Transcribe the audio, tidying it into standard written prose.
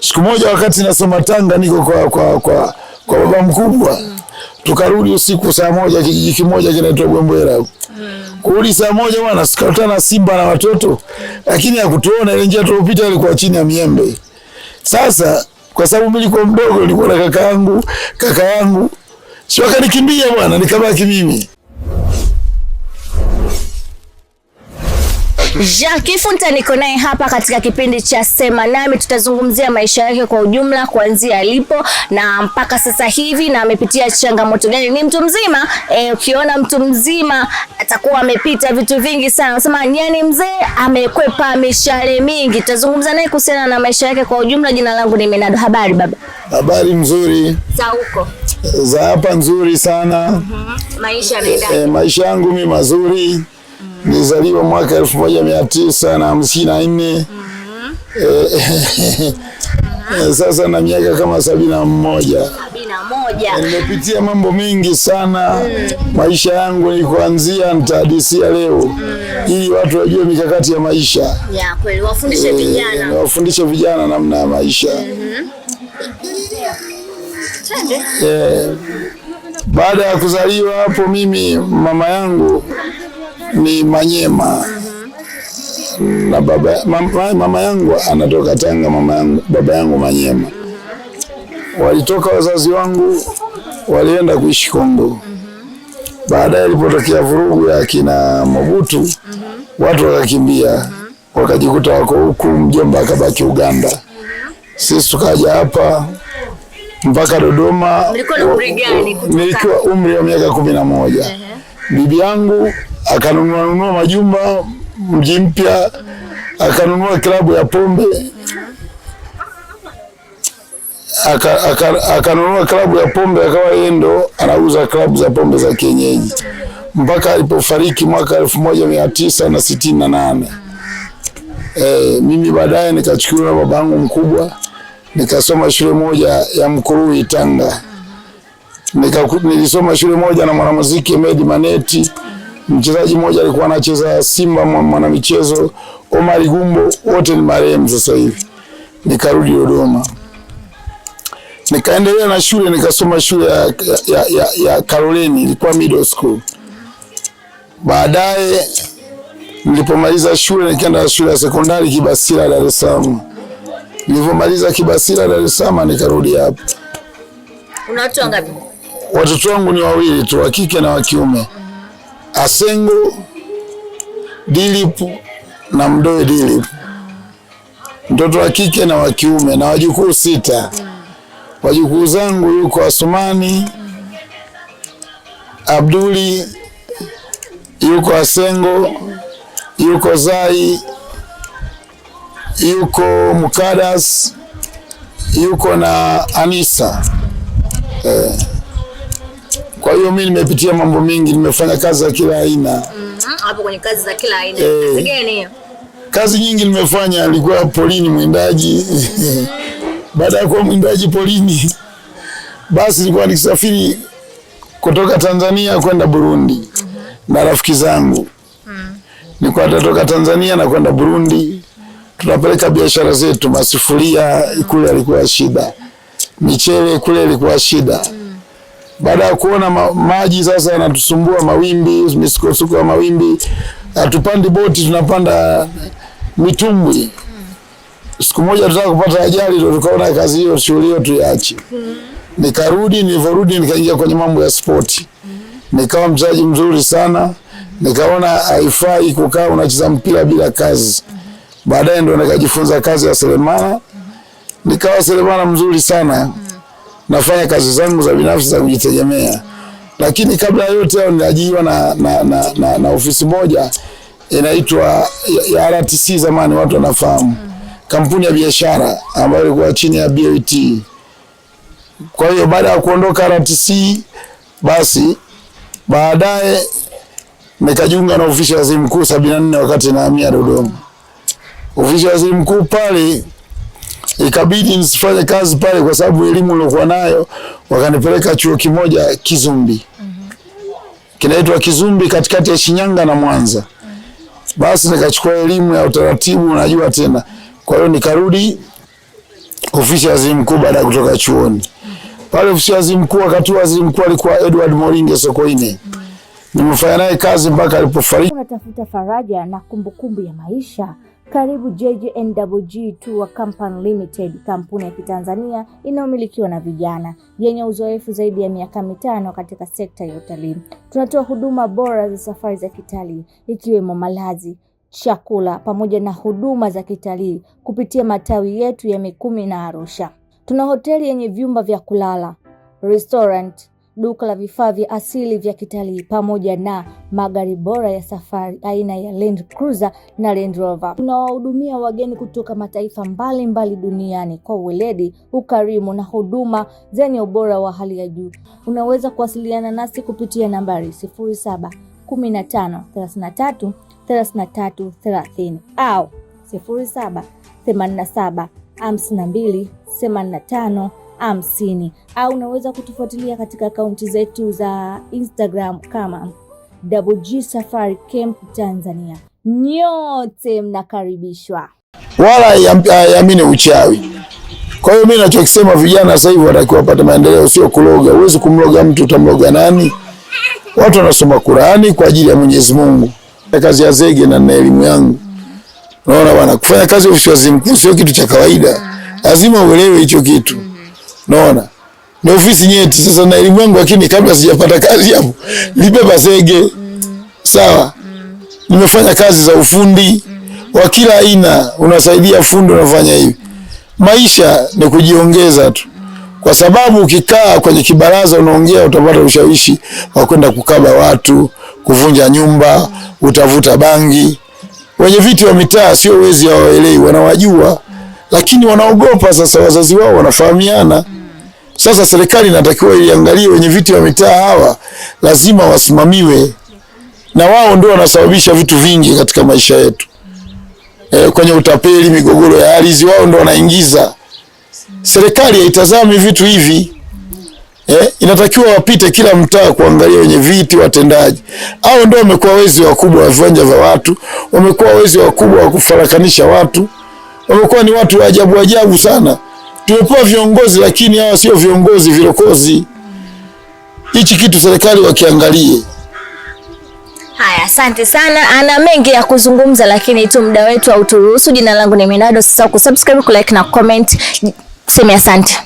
Siku moja wakati nasoma Tanga niko kwa baba mkubwa. Tukarudi usiku saa moja kijiji kimoja kinaitwa Gwembwera. Kurudi saa moja bwana sikakutana Simba na watoto. Lakini hakutuona, ile njia tulipita ilikuwa chini ya miembe. Sasa kwa sababu mimi nilikuwa mdogo, nilikuwa na kaka yangu. Si wakanikimbia bwana, nikabaki mimi. Jackie Funta niko naye hapa katika kipindi cha Sema Nami. Tutazungumzia maisha yake kwa ujumla kuanzia alipo na mpaka sasa hivi, na amepitia changamoto gani. Ni mtu mzima, ukiona mtu mzima atakuwa amepita vitu vingi sana. Nasema nyani mzee amekwepa mishale mingi. Tutazungumza naye kuhusiana na maisha yake kwa ujumla. Jina langu ni Menado. Habari baba? Habari mzuri. Za huko? Za hapa nzuri sana. Maisha yanaenda? Maisha yangu mimi mazuri. Nilizaliwa mwaka 1954. Sasa na miaka kama 71. Nimepitia mambo mengi sana. Maisha yangu ni kuanzia nitahadisia leo. Ili watu wajue mikakati ya maisha. Ya kweli, wafundishe vijana. Wafundishe vijana namna ya maisha. Baada ya kuzaliwa hapo mimi, mama yangu ni Manyema. Na mama yangu anatoka Tanga, baba yangu Manyema. Walitoka wazazi wangu, walienda kuishi Kongo. Baadaye ilipotokea vurugu ya kina Mobutu, watu wakakimbia, wakajikuta wako huku, mjomba akabaki Uganda. Sisi tukaja hapa mpaka Dodoma. Mlikuwa na umri gani kutoka? Nilikuwa umri wa miaka 11. Bibi yangu akanunua majumba mji mpya, akanunua klabu ya pombe, akanunua klabu ya pombe, akawa yeye ndo anauza klabu za pombe za kienyeji mpaka alipofariki mwaka 1968. Mimi baadaye nikachukuliwa na babangu mkubwa, nikasoma shule moja ya Mkurui Tanga. Nilisoma shule moja na mwanamuziki Medi Maneti. Mchezaji mmoja alikuwa anacheza Simba, mwanamichezo Omar Gumbo, wote ni marehemu sasa hivi. Nikarudi Dodoma. Nikaendelea na shule, nikasoma shule ya Karoleni, ilikuwa middle school. Baadaye nilipomaliza shule nikaenda shule ya sekondari Kibasira, Dar es Salaam. Nilipomaliza Kibasira, Dar es Salaam, nikarudi hapa. Una watu wangapi? Watoto wangu ni wawili tu, wa kike na wa kiume. Asengo Dilip na Mdoe Dilip. Mtoto wa kike na wa kiume, na wajukuu 6. Wajukuu zangu yuko Asumani, Abduli, yuko Asengo, yuko Zai, yuko Mukadas, yuko na Anisa. Kwa hiyo mimi nimepitia mambo mengi, nimefanya kazi za kila aina. Hapo kwenye kazi za kila aina. Kazi gani hiyo? Kazi nyingi nimefanya, nilikuwa polini mwindaji. Baada ya kuwa mwindaji polini, basi nilikuwa nikisafiri kutoka Tanzania kwenda Burundi na rafiki zangu. Nilikuwa natoka Tanzania na kwenda Burundi. Tunapeleka biashara zetu, masufuria kule ilikuwa shida. Michele kule ilikuwa shida. Baada ya kuona maji sasa yanatusumbua, mawimbi, misukosuko ya mawimbi, hatupandi boti, tunapanda mitumbwi. Siku moja tutaka kupata ajali, ndio tukaona kazi hiyo, shughuli hiyo tuiache. Nilivyorudi nikaingia kwenye mambo ya spoti. Nikawa mchezaji mzuri sana. Nikaona haifai kukaa unacheza mpira bila kazi. Baadaye ndio nikajifunza kazi ya seremala. Nikawa seremala mzuri sana. Nafanya kazi zangu za binafsi za kujitegemea. Lakini kabla ya yote hao niliajiriwa na ofisi moja inaitwa ya RTC, zamani watu wanafahamu. Kampuni ya biashara ambayo ilikuwa chini ya BOT. Kwa hiyo baada ya kuondoka RTC, basi baadaye nikajiunga na ofisi ya waziri mkuu 74 wakati nahamia Dodoma. Ofisi ya waziri mkuu pale ikabidi nisifanye kazi pale kwa sababu elimu nilikuwa nayo, wakanipeleka chuo kimoja Kizumbi. Kinaitwa Kizumbi katikati ya Shinyanga na Mwanza. Basi nikachukua elimu ya utaratibu, unajua tena. Kwa hiyo nikarudi ofisi ya waziri mkuu baada ya kutoka chuoni. Pale ofisi ya waziri mkuu, wakati waziri mkuu alikuwa Edward Moringe Sokoine. Nimefanya naye kazi mpaka alipofariki. Unatafuta faraja na kumbukumbu ya maisha? Karibu JJNWG Tour Company Limited, kampuni ya Kitanzania inayomilikiwa na vijana yenye uzoefu zaidi ya miaka 5 katika sekta ya utalii. Tunatoa huduma bora za safari za kitalii ikiwemo malazi, chakula pamoja na huduma za kitalii kupitia matawi yetu ya Mikumi na Arusha. Tuna hoteli yenye vyumba vya kulala, restaurant, duka la vifaa vya asili vya kitalii pamoja na magari bora ya safari aina ya Land Cruiser na Land Rover. Tunawahudumia wageni kutoka mataifa mbalimbali duniani kwa weledi, ukarimu na huduma zenye ubora wa hali ya juu. Unaweza kuwasiliana nasi kupitia nambari 07 15 33 33 30 au 07 87 52 85 50, au unaweza kutufuatilia katika akaunti zetu za Instagram kama WG Safari Camp Tanzania. Nyote mnakaribishwa. Wala yamine uchawi. Kwa hiyo mimi ninachokisema vijana sasa hivi watakiwa wapate maendeleo, sio kuloga. Huwezi kumloga mtu, utamloga nani? Watu wanasoma Qur'ani kwa ajili ya Mwenyezi Mungu. Kazi ya zege na elimu yangu. Unaona bwana, kufanya kazi ofisi ya waziri mkuu sio kitu cha kawaida. Lazima uelewe hicho kitu. Unaona? Ni ofisi nyeti. Sasa na elimu yangu, lakini kabla sijapata kazi hapo nilibeba zege. Sawa? Nimefanya kazi za ufundi wa kila aina, unasaidia fundi, unafanya hivi. Maisha ni kujiongeza tu. Kwa sababu ukikaa kwenye kibaraza unaongea, utapata ushawishi wa kwenda kukaba watu, kuvunja nyumba, utavuta bangi. Wenye viti wa mitaa sio wezi, hawaelewi, wanawajua, lakini wanaogopa. Sasa wazazi wao wanafahamiana. Sasa serikali inatakiwa iangalie wenye viti wa mitaa hawa, lazima wasimamiwe, na wao ndio wanasababisha vitu vingi katika maisha yetu. Kwenye utapeli, migogoro ya ardhi, wao ndio wanaingiza. Serikali haitazami vitu hivi. Inatakiwa wapite kila mtaa kuangalia wenye viti, watendaji. Hao ndio wamekuwa wezi wakubwa wa viwanja vya watu, wamekuwa wezi wakubwa wa kufarakanisha watu, wamekuwa ni watu wa ajabu ajabu sana. Tumepewa viongozi, lakini hawa sio viongozi, virokozi. Hichi kitu serikali wakiangalie. Haya, asante sana. Ana mengi ya kuzungumza, lakini tu muda wetu hauturuhusu. Jina langu ni Minado. Sasa kusubscribe, kulike na comment. Sema asante.